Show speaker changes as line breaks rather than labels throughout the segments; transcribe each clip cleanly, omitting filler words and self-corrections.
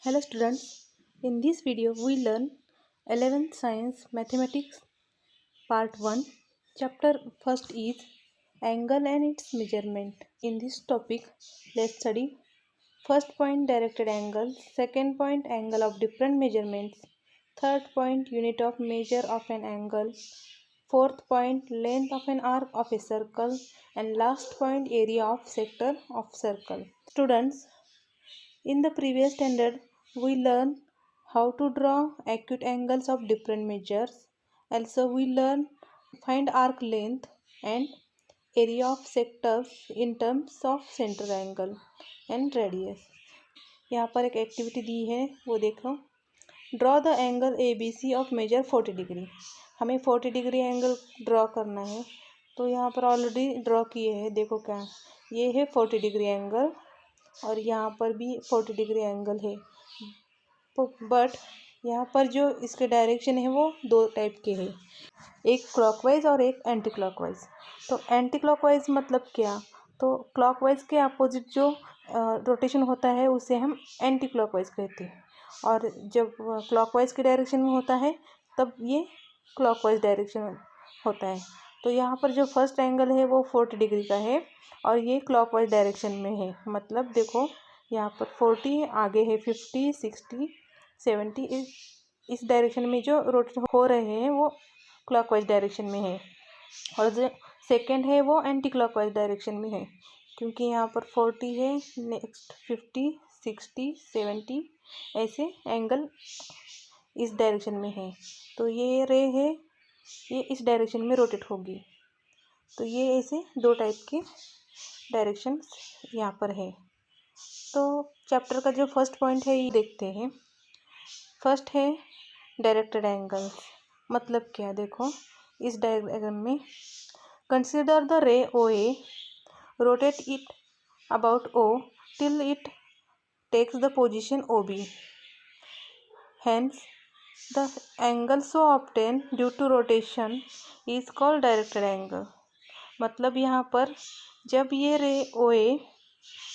Hello students, in this video we learn 11th Science Mathematics Part 1. Chapter first is Angle and its measurement. In this topic, let's study first point directed angle, second point angle of different measurements, third point unit of measure of an angle, fourth point length of an arc of a circle, and last point area of sector of circle. Students, in the previous standard, we learned how to draw acute angles of different measures. Also, we learn find arc length and area of sectors in terms of center angle and radius. यहाँ पर एक activity दी है, वो देखो. Draw the angle A B C of measure 40 degree. हमें 40 degree angle draw करना है. तो यहाँ पर ऑलरेडी ड्रॉ किए हैं. देखो क्या, ये है 40 डिग्री एंगल और यहाँ पर भी 40 डिग्री एंगल है. बट यहाँ पर जो इसके डायरेक्शन है वो दो टाइप के हैं, एक क्लॉकवाइज और एक एंटी क्लॉकवाइज. तो एंटी क्लॉकवाइज मतलब क्या, तो क्लॉकवाइज के अपोजिट जो रोटेशन होता है उसे हम एंटी क्लॉकवाइज कहते हैं, और जब क्लॉकवाइज के डायरेक्शन में होता है तब ये क्लॉकवाइज डायरेक्शन होता है. तो यहाँ पर जो फर्स्ट एंगल है वो 40 डिग्री का है और ये क्लॉकवाइज डायरेक्शन में है. मतलब देखो यहाँ पर 40, आगे है 50, 60, 70. इस डायरेक्शन में जो रोटेट हो रहे हैं वो क्लॉकवाइज डायरेक्शन में है, और जो सेकंड है वो एंटी क्लॉकवाइज डायरेक्शन में है, क्योंकि यहाँ पर 40 है, नेक्स्ट 50, 60, 70 ऐसे एंगल इस डायरेक्शन में है. तो ये रे है, ये इस डायरेक्शन में रोटेट होगी. तो ये ऐसे दो टाइप के डायरेक्शन यहाँ पर है. तो चैप्टर का जो फर्स्ट पॉइंट है ये देखते हैं. फर्स्ट है डायरेक्टेड एंगल. मतलब क्या, देखो इस डायग्राम में consider the ray O A, rotate it about O till it takes the position O B. Hence, the angle so obtained due to rotation is called directed angle. मतलब यहाँ पर जब ये रे ओ ए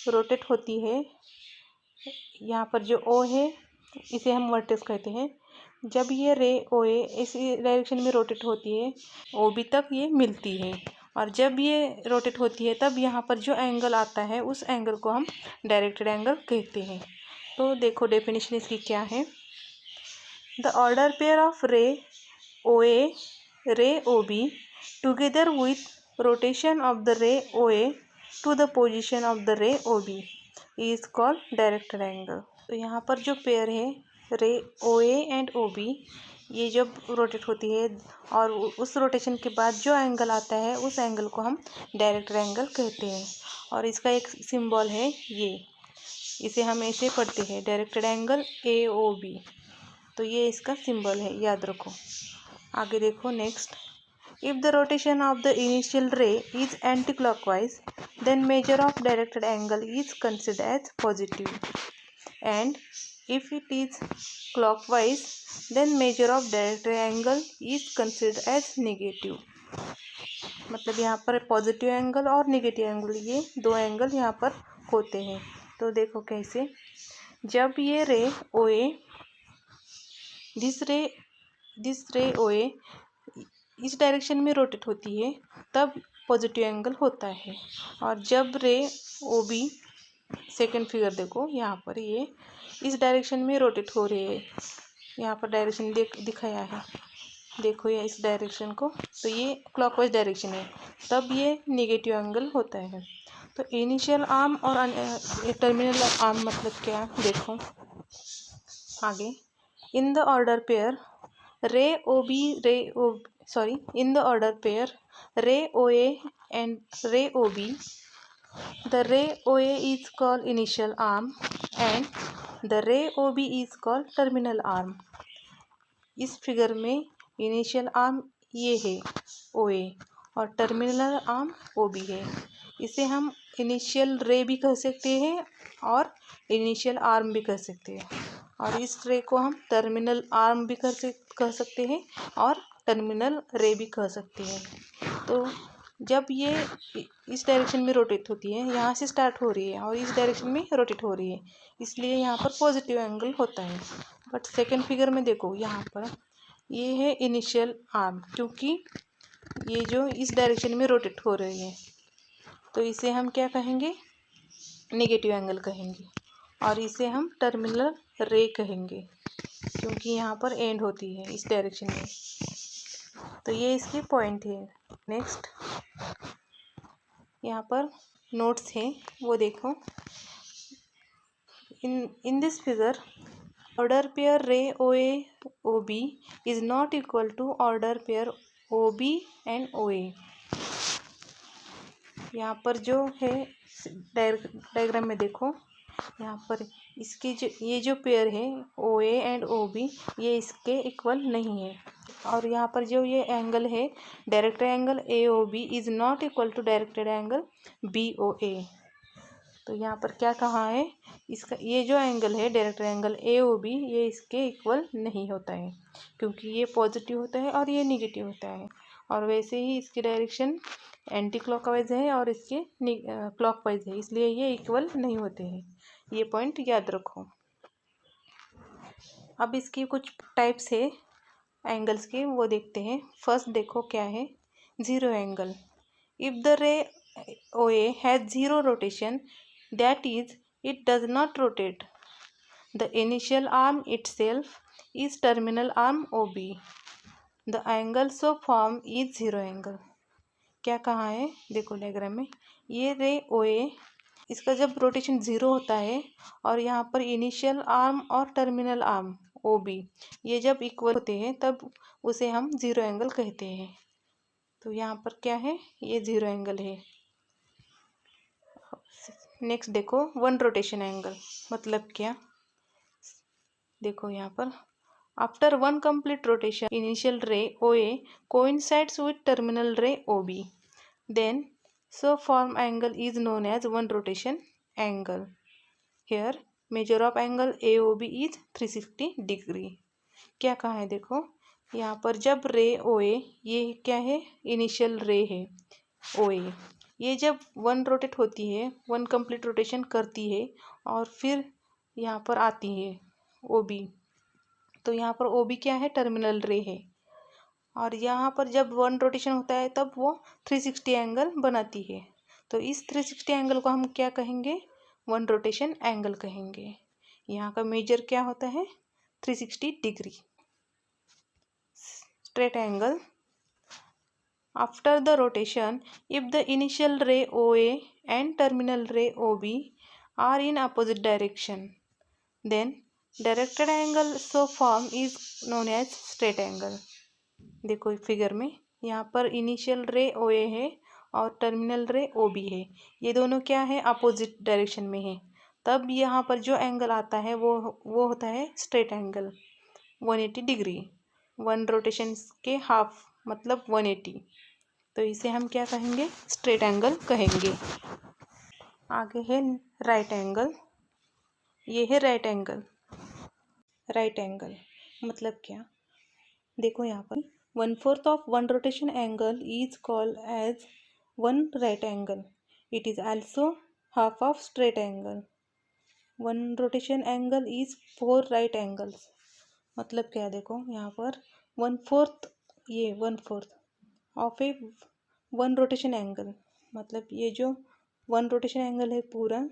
रोटेट होती है, यहाँ पर जो ओ है इसे हम वर्टेक्स कहते हैं, जब ये रे ओ ए इस डायरेक्शन में रोटेट होती है ओ बी तक ये मिलती है, और जब ये रोटेट होती है तब यहाँ पर जो एंगल आता है उस एंगल को हम डायरेक्टेड एंगल कहते हैं. तो देखो डेफिनेशन इसकी क्या है. The order pair of ray OA, ray OB together with rotation of the ray OA to the position of the ray OB is called directed angle. तो यहाँ पर जो पेयर है रे OA एंड OB, ये जब रोटेट होती है और उस रोटेशन के बाद जो एंगल आता है उस एंगल को हम डायरेक्टेड एंगल कहते हैं. और इसका एक सिंबल है ये, इसे हम ऐसे पढ़ते हैं डायरेक्टेड एंगल AOB. तो ये इसका सिंबल है, याद रखो. आगे देखो next. If the rotation of the initial ray is anticlockwise then measure of directed angle is considered as positive, and if it is clockwise then measure of directed angle is considered as negative. मतलब यहाँ पर positive angle और negative angle, ये दो angle यहाँ पर होते हैं. तो देखो कैसे, जब ये रे ओ ए दिस रे ओ ए इस डायरेक्शन में रोटेट होती है तब पॉजिटिव एंगल होता है, और जब रे ओ बी, सेकेंड फिगर देखो यहाँ पर ये इस डायरेक्शन में रोटेट हो रही है, यहाँ पर डायरेक्शन दिखाया है, देखो ये इस डायरेक्शन को, तो ये क्लॉकवाइज डायरेक्शन है, तब ये नेगेटिव एंगल होता है. तो इनिशियल आर्म और टर्मिनल आर्म मतलब क्या, देखो आगे. In the order pair ray OB, in the order pair ray OA and ray OB, the ray OA is called initial arm and the ray OB is called terminal arm. इस figure में initial arm ये है OA और terminal arm OB है. इसे हम initial रे भी कह सकते हैं और इनिशियल आर्म भी कह सकते हैं, और इस रे को हम टर्मिनल आर्म भी कह सकते हैं और टर्मिनल रे भी कह सकते हैं. तो जब ये इस डायरेक्शन में रोटेट होती है, यहाँ से स्टार्ट हो रही है और इस डायरेक्शन में रोटेट हो रही है, इसलिए यहाँ पर पॉजिटिव एंगल होता है। बट सेकंड फिगर में देखो, यहाँ पर ये है इनिशियल आर्म, क्योंकि ये जो इस डायरेक्शन में रोटेट हो रही है, तो इसे हम क्या कहेंगे, नेगेटिव एंगल कहेंगे। और इसे हम टर्मिनल रे कहेंगे, क्योंकि यहाँ पर एंड होती है इस डायरेक्शन में। तो ये इसके पॉइंट है। नेक्स्ट यहाँ पर नोट्स हैं, वो देखो। In this figure, order pair ray OA OB is not equal to order pair OB and OA। यहाँ पर जो है डायग्राम में देखो, यहाँ पर इसकी जो ये जो पेयर है OA एंड OB, ये इसके इक्वल नहीं है। और यहाँ पर जो ये एंगल है, direct angle AOB is not equal to directed angle BOA। तो यहाँ पर क्या कहा है, इसका ये जो एंगल है डायरेक्ट एंगल AOB, ये इसके इक्वल नहीं होता है, क्योंकि ये पॉजिटिव होता है और ये निगेटिव होता है। और वैसे ही इसकी डायरेक्शन एंटी क्लॉकवाइज है और इसके क्लॉकवाइज है, इसलिए ये इक्वल नहीं होते हैं। ये पॉइंट याद रखो। अब इसकी कुछ टाइप्स है एंगल्स के, वो देखते हैं। फर्स्ट देखो क्या है, जीरो एंगल। इफ द रे OA has zero rotation, that is, it does not rotate. The initial arm itself is terminal arm OB. The angle so formed is zero angle। क्या कहा है, देखो डायग्राम में, ये रे OA, इसका जब रोटेशन ज़ीरो होता है और यहाँ पर इनिशियल आर्म और टर्मिनल आर्म OB ये जब इक्वल होते हैं, तब उसे हम ज़ीरो एंगल कहते हैं। तो यहाँ पर क्या है, ये ज़ीरो एंगल है। नेक्स्ट देखो, वन रोटेशन एंगल मतलब क्या, देखो यहाँ पर, after one complete rotation initial रे OA coincides with terminal ray OB, then so form angle is known as one rotation angle। Here measure of angle AOB is 360 degree। क्या कहा है, देखो यहाँ पर जब रे OA, ये क्या है, इनिशियल रे है OA, ये जब वन रोटेट होती है, वन कंप्लीट रोटेशन करती है और फिर यहाँ पर आती है OB, तो यहाँ पर OB क्या है, टर्मिनल रे है। और यहाँ पर जब वन रोटेशन होता है तब वो 360 एंगल बनाती है। तो इस 360 एंगल को हम क्या कहेंगे, वन रोटेशन एंगल कहेंगे। यहाँ का मेजर क्या होता है, 360 degree. Straight angle, after the rotation, if the initial ray OA and terminal ray OB are in opposite direction, then directed angle so formed is known as straight angle। देखो figure में, यहाँ पर initial रे OA है और terminal रे OB है, ये दोनों क्या है, अपोजिट डायरेक्शन में है। तब यहाँ पर जो एंगल आता है वो होता है straight angle, 180 degree. One rotation के हाफ मतलब 180, तो इसे हम क्या कहेंगे, स्ट्रेट एंगल कहेंगे। आगे है राइट एंगल। ये है राइट एंगल। राइट एंगल मतलब क्या, देखो यहाँ पर 1/4 of one rotation angle is called as one right angle. It is also half of straight angle. One rotation angle is 4 right angles. मतलब क्या, देखो यहाँ पर 1/4, ये 1/4 of a one rotation angle, मतलब ये जो वन रोटेशन एंगल है पूरा,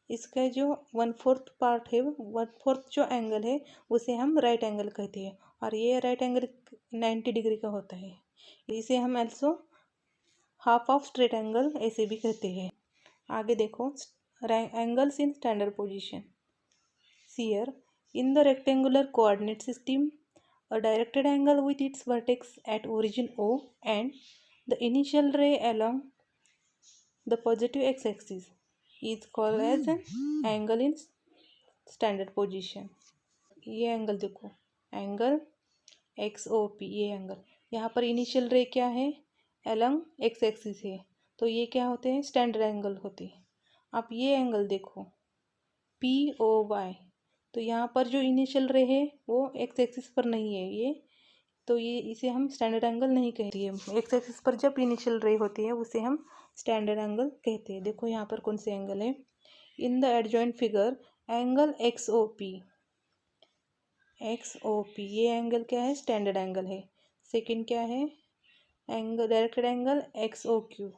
इसका जो 1/4 पार्ट है, 1/4 जो एंगल है, उसे हम राइट एंगल कहते हैं। और ये राइट एंगल 90 डिग्री का होता है। इसे हम also half of straight angle ऐसे भी कहते हैं। आगे देखो, angles in standard position. Here in the rectangular coordinate system, a directed angle with its vertex at origin O and the initial ray along the positive x-axis is called as an angle in standard position। ये angle देखो, angle XOP, ये angle, यहाँ पर initial रे क्या है, along x axis है, तो ये क्या होते हैं, स्टैंडर्ड एंगल होते हैं। अब ये एंगल देखो POY, तो यहाँ पर जो इनिशियल रे है वो x एक्सिस पर नहीं है ये, तो ये इसे हम स्टैंडर्ड एंगल नहीं कहते हैं। एक्स एक्सिस पर जब इनिशियल रे होती है उसे हम स्टैंडर्ड एंगल कहते हैं। देखो यहाँ पर कौन से एंगल है। In the adjoint figure angle X O P ये एंगल क्या है, स्टैंडर्ड एंगल है। सेकंड क्या है, angle directed angle X O Q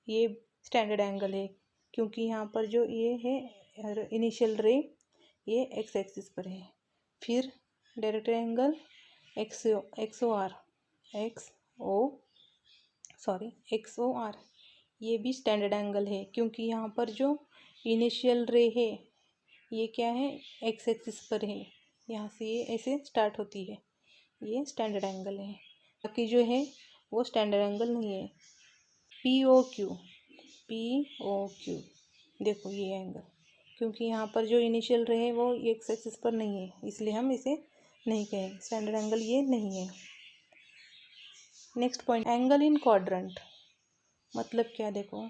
ये स्टैंडर्ड एंगल है, क्योंकि यहाँ पर जो ये है इनिशियल रे ये एक्स एक्सिस पर है। फिर directed angle X O R ये भी स्टैंडर्ड एंगल है, क्योंकि यहाँ पर जो इनिशियल रे है ये क्या है, एक्स एक्सिस पर है। यहाँ से ये ऐसे स्टार्ट होती है, ये स्टैंडर्ड एंगल है। बाकी जो है वो स्टैंडर्ड एंगल नहीं है। पी ओ क्यू देखो ये एंगल, क्योंकि यहाँ पर जो इनिशियल रे है वो एक्स एक्सिस पर नहीं है, इसलिए हम इसे नहीं कहेंगे, स्टैंडर्ड एंगल ये नहीं है। Next point, angle in quadrant मतलब क्या, देखो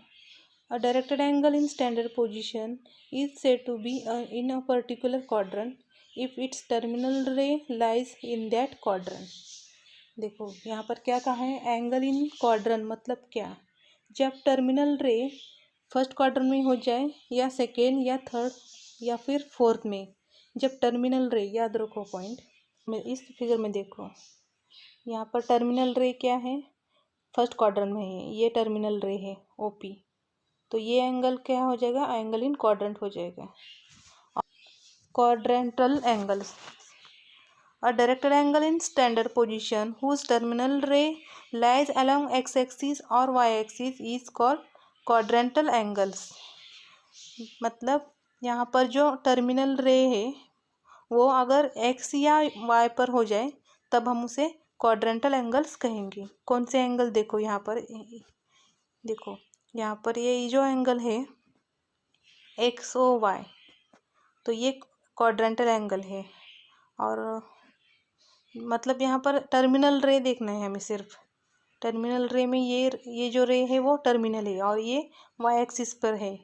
a directed angle in standard position is said to be in a particular quadrant if its terminal ray lies in that quadrant. देखो यहाँ पर क्या कहा है, एंगल इन क्वाड्रेंट मतलब क्या, जब टर्मिनल रे फर्स्ट क्वाड्रेंट में हो जाए या सेकेंड या थर्ड या फिर फोर्थ में, जब टर्मिनल रे, याद रखो पॉइंट में, इस फिगर में देखो यहाँ पर टर्मिनल रे क्या है, फर्स्ट क्वाड्रेंट में है, ये टर्मिनल रे है ओपी, तो ये एंगल क्या हो जाएगा, एंगल इन क्वाड्रेंट हो जाएगा। Quadrantal angles, a directed angle in standard position whose terminal ray lies along x-axis or y-axis is called quadrantal angles। मतलब यहाँ पर जो टर्मिनल रे है वो अगर x या y पर हो जाए तब हम उसे क्वाड्रेंटल एंगल्स कहेंगे। कौन से एंगल, देखो यहाँ पर, देखो यहाँ पर ये जो एंगल है एक्स ओ वाई, तो ये क्वाड्रेंटल एंगल है। और मतलब यहाँ पर टर्मिनल रे देखना है हमें, सिर्फ टर्मिनल रे में ये जो रे है वो टर्मिनल है और ये वाई एक्सिस पर है,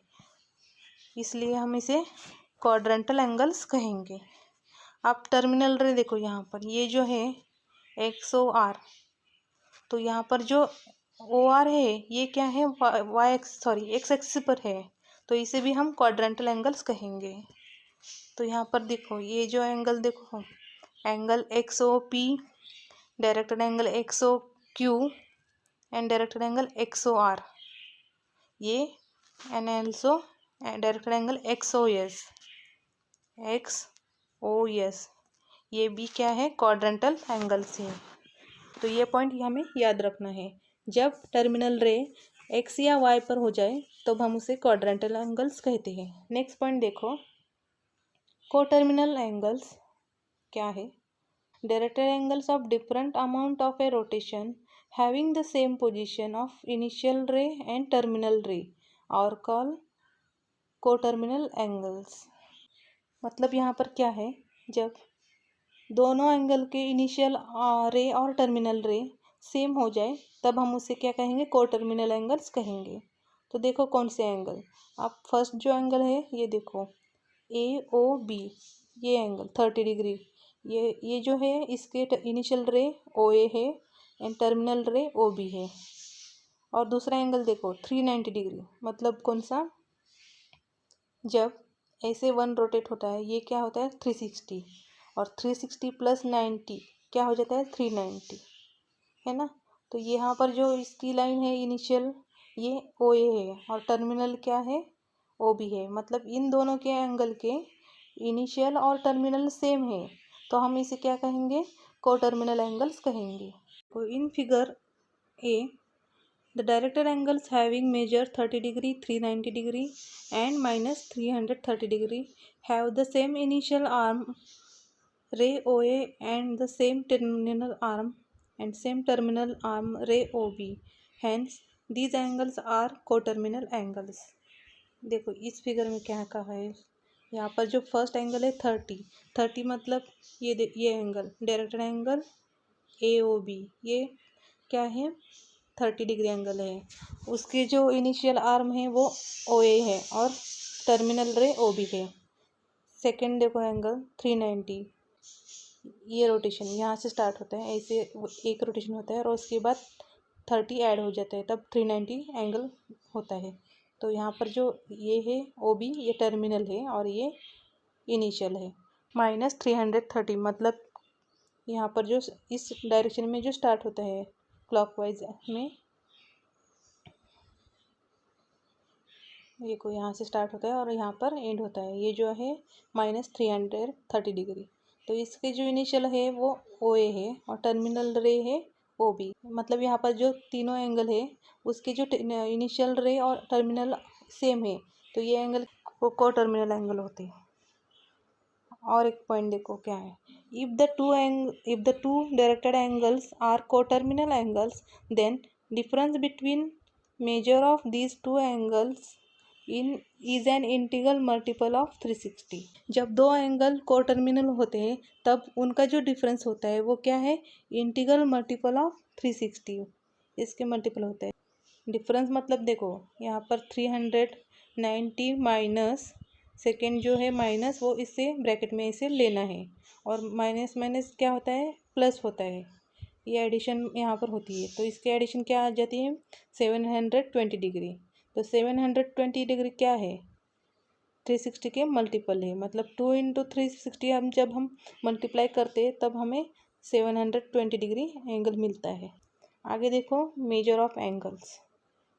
इसलिए हम इसे क्वाड्रेंटल एंगल्स कहेंगे। अब टर्मिनल रे देखो यहाँ पर, ये जो है एक्स ओ आर, तो यहाँ पर जो ओ आर है ये क्या है, एक्स एक्सिस पर है, तो इसे भी हम क्वाड्रेंटल एंगल्स कहेंगे। तो यहाँ पर देखो ये जो एंगल, देखो angle X O P, directed angle X O Q and directed angle X O R, ये and also directed angle X O S, ये भी क्या है, क्वाड्रेंटल एंगल्स है। तो ये पॉइंट हमें याद रखना है, जब टर्मिनल रे एक्स या वाई पर हो जाए तो हम उसे क्वाड्रेंटल एंगल्स कहते हैं। नेक्स्ट पॉइंट देखो, कोटर्मिनल एंगल्स क्या है, directed angles of different amount of A rotation having the same position of initial रे एंड टर्मिनल रे और कॉल कोटर्मिनल एंगल्स। मतलब यहाँ पर क्या है, जब दोनों एंगल के इनिशियल रे और टर्मिनल रे सेम हो जाए तब हम उसे क्या कहेंगे, कोटर्मिनल एंगल्स कहेंगे। तो देखो कौन से एंगल, आप फर्स्ट जो एंगल है ये देखो ए ओ बी, ये एंगल 30 डिग्री, ये जो है इसके इनिशियल रे ओ ए है एंड टर्मिनल रे ओ बी है। और दूसरा एंगल देखो 390 डिग्री, मतलब कौन सा, जब ऐसे वन रोटेट होता है ये क्या होता है 360, और 360 प्लस 90 क्या हो जाता है 390, है ना। तो यहाँ पर जो इसकी लाइन है इनिशियल ये ओ ए है और टर्मिनल क्या है ओ बी है, मतलब इन दोनों के एंगल के इनिशियल और टर्मिनल सेम है, तो हम इसे क्या कहेंगे, कोटर्मिनल एंगल्स कहेंगे। तो in figure A the directed angles having measure 30 degree 390 degree and minus 330 degree have the same initial arm ray O A and the same terminal arm and same terminal arm ray OB, hence these angles are coterminal angles। देखो इस figure में क्या कहा है, यहाँ पर जो first angle है 30 मतलब ये एंगल डायरेक्टेड एंगल AOB, ये क्या है 30 डिग्री एंगल है, उसके जो इनिशियल आर्म है वो OA है और टर्मिनल रे OB है। सेकेंड देखो एंगल 390, ये रोटेशन यहाँ से स्टार्ट होता है, ऐसे एक रोटेशन होता है और उसके बाद 30 ऐड हो जाता है, तब 390 एंगल होता है। तो यहाँ पर जो ये है OB, ये टर्मिनल है और ये इनिशियल है। -330 मतलब यहाँ पर जो इस डायरेक्शन में जो स्टार्ट होता है क्लॉकवाइज में, ये को यहाँ से स्टार्ट होता है और यहाँ पर एंड होता है, ये जो है -330 डिग्री। तो इसके जो इनिशियल है वो OA है और टर्मिनल रे है OB। मतलब यहाँ पर जो तीनों एंगल है उसके जो इनिशियल रे और टर्मिनल सेम है, तो ये एंगल को टर्मिनल एंगल होते हैं। और एक पॉइंट देखो क्या है, if the two directed angles are coterminal angles, then difference between measure of these two angles is an integral multiple of 360। जब दो एंगल कोटर्मिनल होते हैं तब उनका जो डिफरेंस होता है वो क्या है, इंटीग्रल मल्टीपल ऑफ 360, इसके मल्टीपल होता है। डिफरेंस मतलब देखो यहाँ पर 390 माइनस सेकेंड जो है माइनस, वो इससे ब्रैकेट में इसे लेना है, और माइनस माइनस क्या होता है, प्लस होता है, ये एडिशन यहाँ पर होती है। तो इसके एडिशन क्या आ जाती है, 720 डिग्री। तो 720 डिग्री क्या है, 360 के मल्टीपल है, मतलब 2 इंटू 360 हम जब हम मल्टीप्लाई करते हैं तब हमें 720 डिग्री एंगल मिलता है। आगे देखो मेजर ऑफ एंगल्स।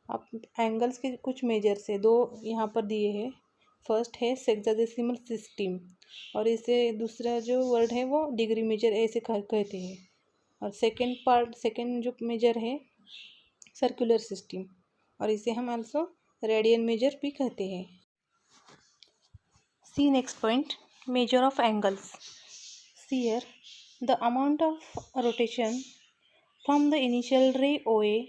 अब एंगल्स के कुछ मेजर्स है, दो यहाँ पर दिए हैं। फर्स्ट है सेक्साडेसिमल सिस्टम, और इसे दूसरा जो वर्ड है वो डिग्री मेजर ऐसे कहते हैं। और सेकेंड जो मेजर है सर्कुलर सिस्टम, और इसे हम आल्सो रेडियन मेजर भी कहते हैं। See next point, measure of angles. See here, the amount of rotation from the initial ray OA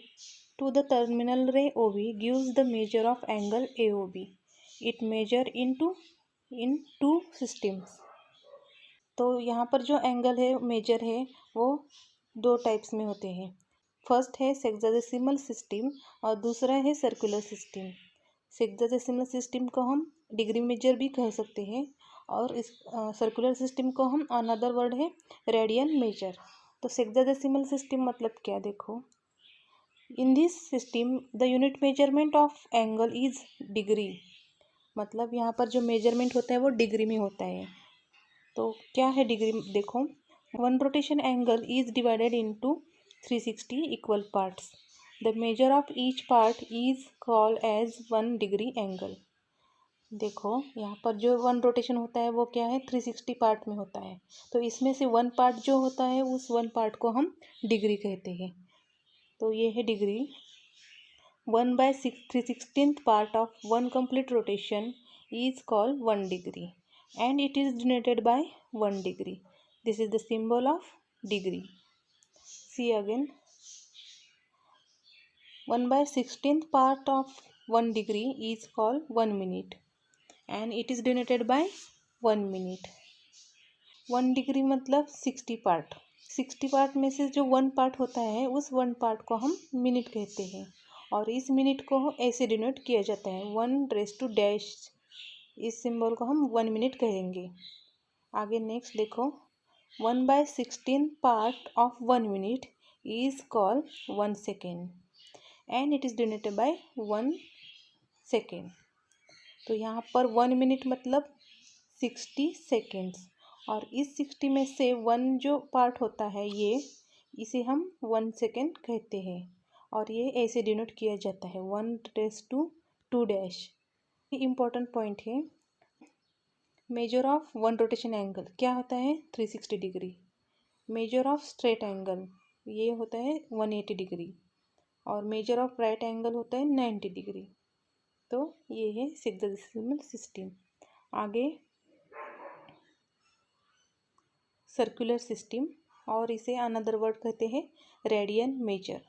to the terminal ray OB gives the measure of angle AOB. It measure in two systems. तो यहाँ पर जो angle है major है वो दो types में होते हैं। फर्स्ट है सेक्साडेसिमल सिस्टम और दूसरा है सर्कुलर सिस्टम। सेक्साडेसिमल सिस्टम को हम डिग्री मेजर भी कह सकते हैं, और इस सर्कुलर सिस्टम को हम अनदर वर्ड है रेडियन मेजर। तो सेक्साडेसिमल सिस्टम मतलब क्या, देखो in this system the unit measurement of angle is degree. मतलब यहाँ पर जो मेजरमेंट होता है वो डिग्री में होता है। तो क्या है डिग्री, देखो one rotation angle is divided into 360 equal parts. The measure of each part is called as 1 degree angle. देखो यहाँ पर जो वन रोटेशन होता है वो क्या है, 360 पार्ट में होता है। तो इसमें से वन पार्ट जो होता है उस वन पार्ट को हम डिग्री कहते हैं। तो ये है degree. 1/3/16 part of one complete rotation is called 1 degree and it is denoted by 1 degree. This is the symbol of degree. See again, 1/16th part of 1 degree is called 1 minute and it is denoted by 1 minute. 1 degree मतलब 60 part. 60 part में से जो 1 part होता है उस 1 part को हम minute कहते हैं, और इस मिनट को ऐसे डिनोट किया जाता है 1⁻⁻। इस सिंबल को हम 1 मिनट कहेंगे। आगे नेक्स्ट देखो, 1/16 part of 1 minute is called 1 second and it is denoted by 1 second. तो यहाँ पर 1 मिनट मतलब 60 सेकेंड्स, और इस 60 में से 1 जो पार्ट होता है ये, इसे हम 1 सेकेंड कहते हैं, और ये ऐसे डिनोट किया जाता है 1⁻²। इम्पोर्टेंट पॉइंट है, measure of one rotation angle क्या होता है, 360 degree. Measure of straight angle ये होता है 180 डिग्री, और मेजर ऑफ राइट एंगल होता है 90 डिग्री। तो ये है सेक्साडेसिमल सिस्टम। आगे सर्कुलर सिस्टम, और इसे अनदर वर्ड कहते हैं रेडियन मेजर।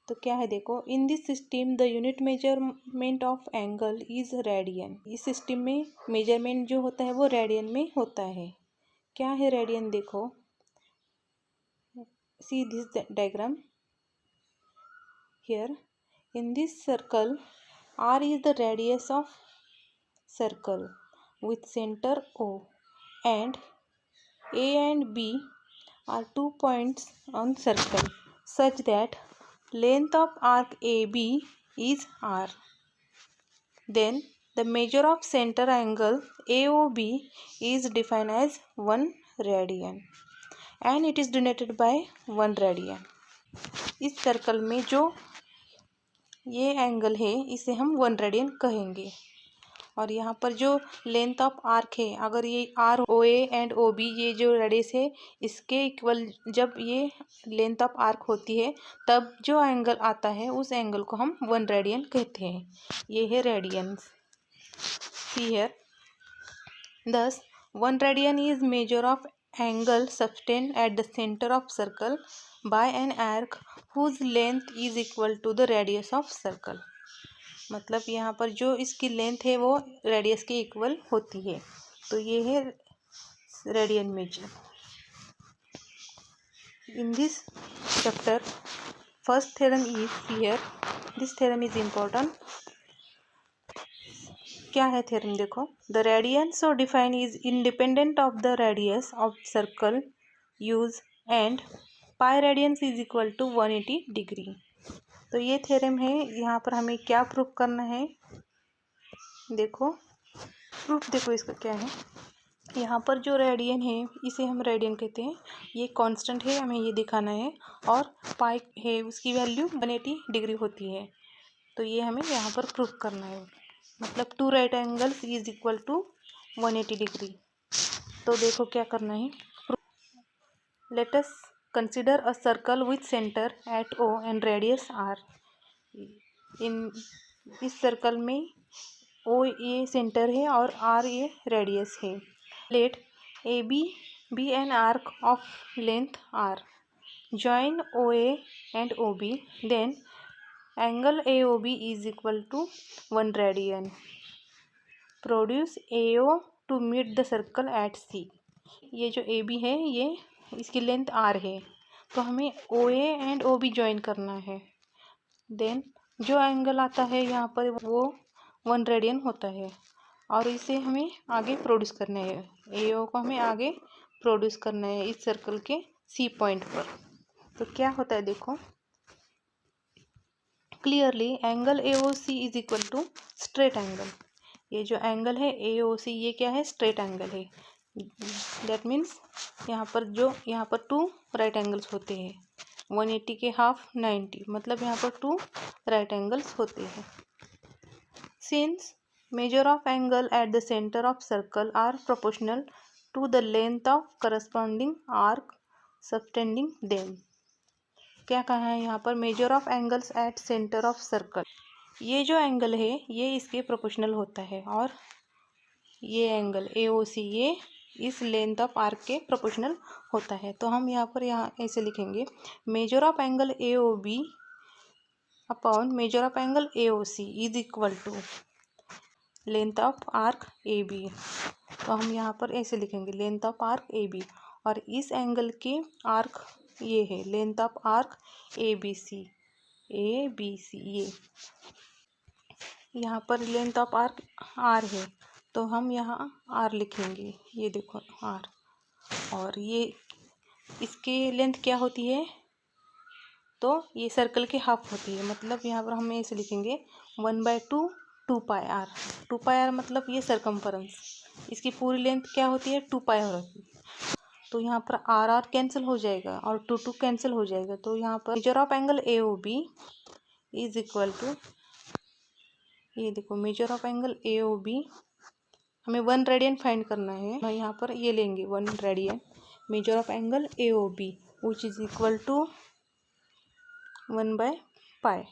तो क्या है देखो, in this system the unit measurement of angle is radian. इस सिस्टम में मेजरमेंट जो होता है वो रेडियन में होता है। क्या है रेडियन, देखो see this diagram here. In this circle r is the radius of circle with center O, and A and B are 2 points on circle such that length of arc AB is R. Then the measure of center angle AOB is defined as 1 radian and it is denoted by 1 radian. इस circle में जो ये angle है इसे हम 1 radian कहेंगे और यहाँ पर जो लेंथ ऑफ आर्क है, अगर ये R O A and O B ये जो रेडियस है इसके इक्वल जब ये लेंथ ऑफ आर्क होती है तब जो एंगल आता है उस एंगल को हम 1 रेडियन कहते हैं. ये है radians. See here. Thus 1 radian is measure of angle subtend at the center of circle by an arc whose length is equal to the radius of circle. मतलब यहाँ पर जो इसकी लेंथ है वो रेडियस के इक्वल होती है. तो ये है radian major. In this chapter first theorem is here. This theorem is important. क्या है थ्योरम देखो. The radian so define is independent of the radius of circle use and pi radians is equal to 180 degree. तो ये theorem है. यहाँ पर हमें क्या प्रूफ करना है देखो. प्रूफ देखो इसका क्या है. यहाँ पर जो रेडियन है इसे हम रेडियन कहते हैं. ये कांस्टेंट है, हमें ये दिखाना है. और पाई है उसकी वैल्यू 180 डिग्री होती है. तो ये हमें यहाँ पर प्रूफ करना है. मतलब 2 right angles is equal to 180 degree. तो देखो क्या करना है. Let us consider a circle with centre at O and radius R. In इस सर्कल में ओ ये सेंटर है और आर ये रेडियस है. Let A B be an arc of length R. Join O A and O B. Then angle AOB is equal to 1 radian. Produce AO to meet the circle at C. ये जो AB है ये इसकी length R है तो हमें OA and OB join करना है. देन जो एंगल आता है यहाँ पर वो 1 रेडियन होता है और इसे हमें आगे प्रोड्यूस करना है. AO को हमें आगे प्रोड्यूस करना है इस सर्कल के C पॉइंट पर. तो क्या होता है देखो. Clearly angle AOC is equal to straight angle. ये जो एंगल है AOC ये क्या है, स्ट्रेट एंगल है. दैट मीन्स यहाँ पर 2 राइट एंगल्स होते हैं. 180 के हाफ 90 मतलब यहाँ पर 2 राइट एंगल्स होते हैं. Since measure of angle at the centre of circle are proportional to the length of corresponding arc subtending them. क्या कहा है यहाँ पर. Measure of angles at centre of circle. ये जो एंगल है ये इसके प्रोपोर्शनल होता है और ये एंगल AOC ये इस लेंथ ऑफ आर्क के प्रोपोर्शनल होता है. तो हम यहाँ ऐसे लिखेंगे. Measure of angle AOB upon measure of angle AOC is equal to length of arc AB. तो हम यहाँ पर ऐसे लिखेंगे लेंथ ऑफ आर्क AB और इस एंगल के आर्क ये है लेंथ ऑफ आर्क ABC. ये यहाँ पर लेंथ ऑफ आर्क R है तो हम यहाँ R लिखेंगे. ये देखो R. और ये इसके लेंथ क्या होती है तो ये सर्कल के हाफ होती है. मतलब यहाँ पर हम ऐसे लिखेंगे 1/2 2 पाई R. 2 पाई R मतलब ये सरकमफरेंस. इसकी पूरी लेंथ क्या होती है 2 पाई होती है. तो यहाँ पर R कैंसिल हो जाएगा और 2 कैंसिल हो जाएगा. तो यहाँ पर measure of angle AOB is equal to ये देखो मेजर ऑफ एंगल AOB हमें 1 रेडियन फाइंड करना है. तो यहाँ पर ये लेंगे 1 radian. Measure of angle AOB which is equal to 1/π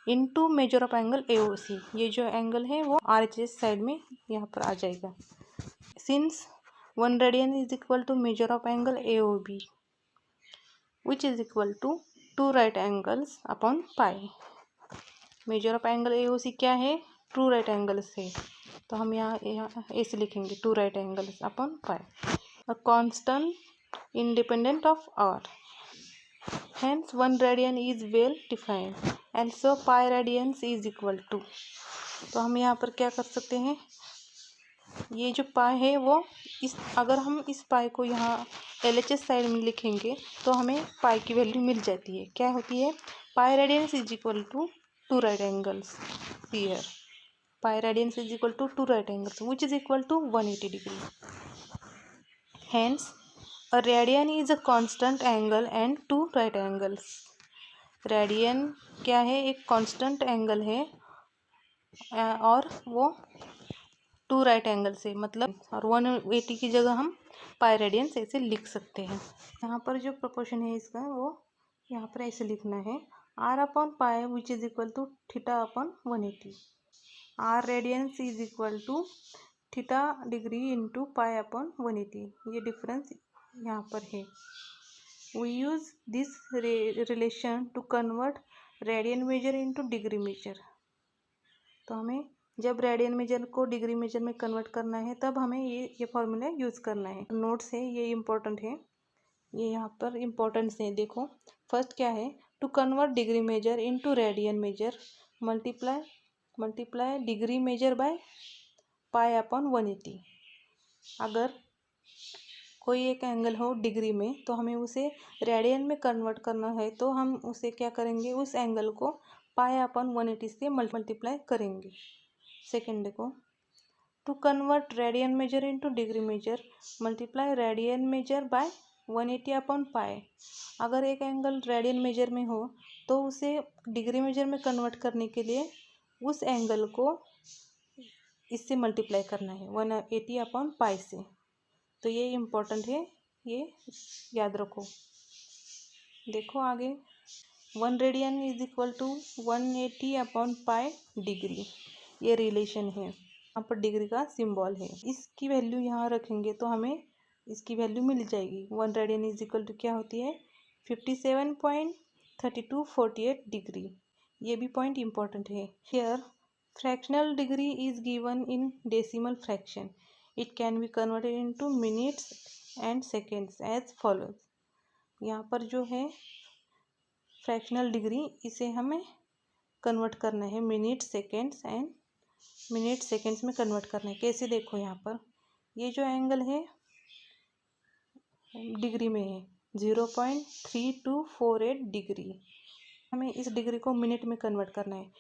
into measure of angle AOC. ये जो एंगल है वो RHS साइड में यहाँ पर आ जाएगा. Since 1 radian is equal to measure of angle AOB which is equal to 2 right angles upon pi. Major of angle AOC क्या है 2 राइट एंगल्स है. तो हम यहाँ ऐसे लिखेंगे 2 right angles upon pi. A constant independent of R. Hence 1 radian is well defined and so pi radians is equal to. तो हम यहाँ पर क्या कर सकते हैं ये जो पाई है वो अगर हम इस पाई को यहाँ LHS साइड में लिखेंगे तो हमें पाई की वैल्यू मिल जाती है। क्या होती है? Pi radians is equal to 2 right angles here. Pi radians is equal to 2 right angles which is equal to 180 degree. Hence, a radian is a constant angle and 2 right angles. Radian क्या है? एक constant angle है और वो 2 right angle से, मतलब और 180 की जगह हम पाई रेडियंस ऐसे लिख सकते हैं। यहाँ पर जो प्रोपोर्शन है इसका वो यहाँ पर ऐसे लिखना है, r upon pi which is equal to theta upon 180। r radians is equal to theta degree into pi upon 180। ये डिफरेंस यहाँ पर है। We use this relation to convert radian measure into degree measure. तो हमें जब radian measure को degree measure में convert करना है तब हमें ये फॉर्मूला यूज़ करना है। नोट्स है ये इम्पोर्टेंट है, ये यहाँ पर इम्पोर्टेंस है। देखो फर्स्ट क्या है? To convert degree measure into radian measure multiply degree measure by pi upon 180। अगर कोई एक एंगल हो डिग्री में तो हमें उसे रेडियन में कन्वर्ट करना है तो हम उसे क्या करेंगे? उस एंगल को पाई अपॉन 180 से मल्टीप्लाई करेंगे। सेकेंड देखो, to convert radian measure into degree measure multiply radian measure by 180 upon pi. अगर एक एंगल रेडियन मेजर में हो तो उसे डिग्री मेजर में कन्वर्ट करने के लिए उस एंगल को इससे मल्टीप्लाई करना है 180 अपॉन पाई से। तो ये इम्पोर्टेंट है, ये याद रखो। देखो आगे, 1 radian is equal to 180 upon pi degree, ये रिलेशन है। यहाँ पर डिग्री का सिंबल है, इसकी वैल्यू यहाँ रखेंगे तो हमें इसकी वैल्यू मिल जाएगी। 1 रेडियन इज इक्वल टू क्या होती है? 57.3248 डिग्री। ये भी पॉइंट इम्पोर्टेंट है। Here fractional degree is given in decimal fraction. It can be converted into minutes and seconds as follows. यहाँ पर जो है फ्रैक्शनल डिग्री, इसे हमें कन्वर्ट करना है मिनट सेकेंड्स में कन्वर्ट करना है। कैसे? देखो यहाँ पर ये जो एंगल है डिग्री में है 0.3248 डिग्री। हमें इस डिग्री को मिनट में कन्वर्ट करना है।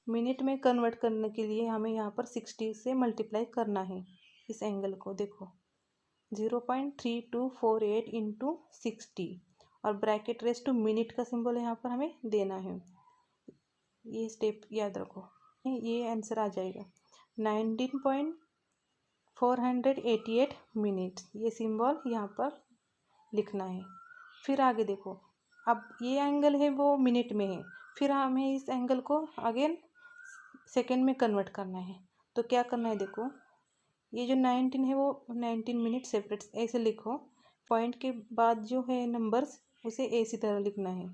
मिनट में कन्वर्ट करने के लिए हमें यहाँ पर 60 से मल्टीप्लाई करना है इस एंगल को। देखो 0.3248 इंटू 60 और ब्रैकेट रेस टू मिनट का सिंबल यहाँ पर हमें देना है। ये स्टेप याद रखो, ये आंसर आ जाएगा 19.488 मिनट। ये सिंबल यहाँ पर लिखना है। फिर आगे देखो, अब ये एंगल है वो मिनट में है, फिर हमें इस एंगल को अगेन सेकेंड में कन्वर्ट करना है। तो क्या करना है? देखो ये जो 19 है वो 19 मिनट सेपरेट ऐसे लिखो, पॉइंट के बाद जो है नंबर्स उसे इसी तरह लिखना है।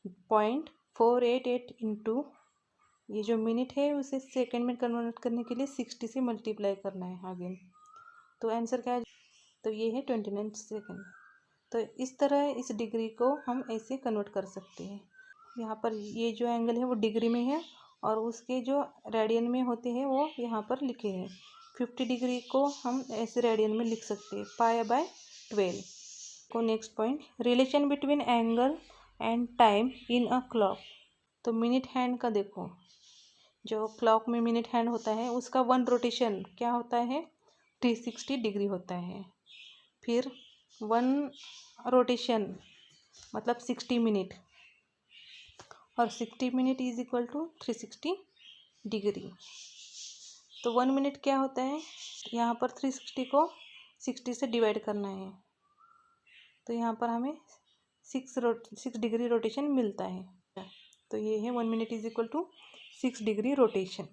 0.488 इंटू ये जो मिनट है उसे सेकेंड में कन्वर्ट करने के लिए 60 से मल्टीप्लाई करना है अगेन। तो आंसर क्या है? तो ये है 29 सेकेंड। तो इस तरह इस डिग्री को हम ऐसे कन्वर्ट कर सकते हैं। यहाँ पर ये जो एंगल है वो डिग्री में है और उसके जो रेडियन में होते हैं वो यहाँ पर लिखे हैं। 50 डिग्री को हम ऐसे रेडियन में लिख सकते हैं, पाई बाय 12 को। Next point, relation between angle and time in a clock. तो मिनट हैंड का देखो, जो क्लॉक में मिनट हैंड होता है उसका 1 रोटेशन क्या होता है? 360 डिग्री होता है। फिर 1 रोटेशन मतलब 60 मिनट, और 60 minute is equal to 360 degree. तो 1 मिनट क्या होता है? यहाँ पर 360 को 60 से डिवाइड करना है, तो यहाँ पर हमें 6 डिग्री रोटेशन मिलता है। तो ये है 1 minute is equal to 6 degree rotation.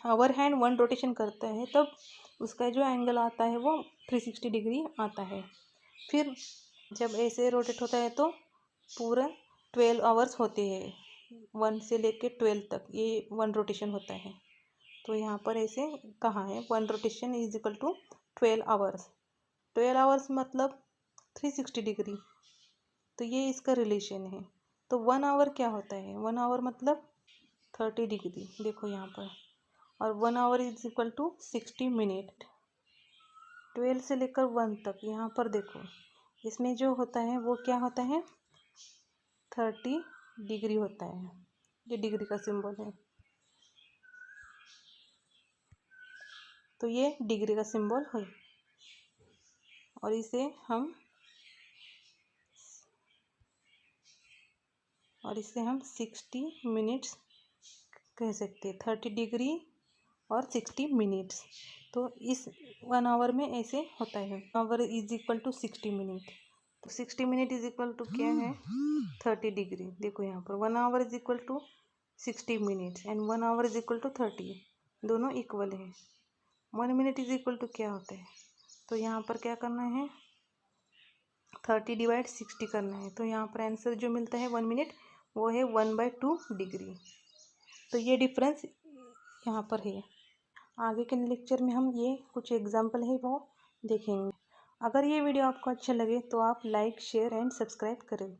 Hour hand 1 rotation करता है तब उसका जो एंगल आता है वो 360 डिग्री आता है। फिर जब ऐसे रोटेट होता है तो पूरा 12 आवर्स होते हैं, 1 से लेके 12 तक ये 1 रोटेशन होता है। तो यहाँ पर ऐसे कहाँ है 1 rotation is equal to 12 hours. 12 hours मतलब 360 डिग्री, तो ये इसका रिलेशन है। तो 1 आवर क्या होता है? 1 आवर मतलब 30 डिग्री, देखो यहाँ पर, और 1 hour is equal to 60 minute. 12 से लेकर 1 तक। यहाँ पर देखो इसमें जो होता है वो क्या होता है, 30 डिग्री होता है। ये डिग्री का सिंबल है, तो ये डिग्री का सिंबल है। और इसे हम 60 मिनट्स कह सकते हैं। 30 डिग्री और 60 मिनट्स, तो इस 1 आवर में ऐसे होता है। Hour is equal to 60 minute, तो 60 मिनट इज इक्वल टू क्या है, 30 डिग्री। देखो यहाँ पर 1 hour is equal to 60 minutes and 1 hour is equal to 30, दोनों इक्वल है। 1 मिनट इज इक्वल टू क्या होता है, तो यहाँ पर क्या करना है, 30 डिवाइड 60 करना है। तो यहाँ पर आंसर जो मिलता है 1 मिनट वो है 1/2 डिग्री। तो ये डिफरेंस यहाँ पर है। आगे के लेक्चर में हम ये कुछ एग्जाम्पल है वो देखेंगे। अगर ये वीडियो आपको अच्छा लगे तो आप लाइक, शेयर एंड सब्सक्राइब करें।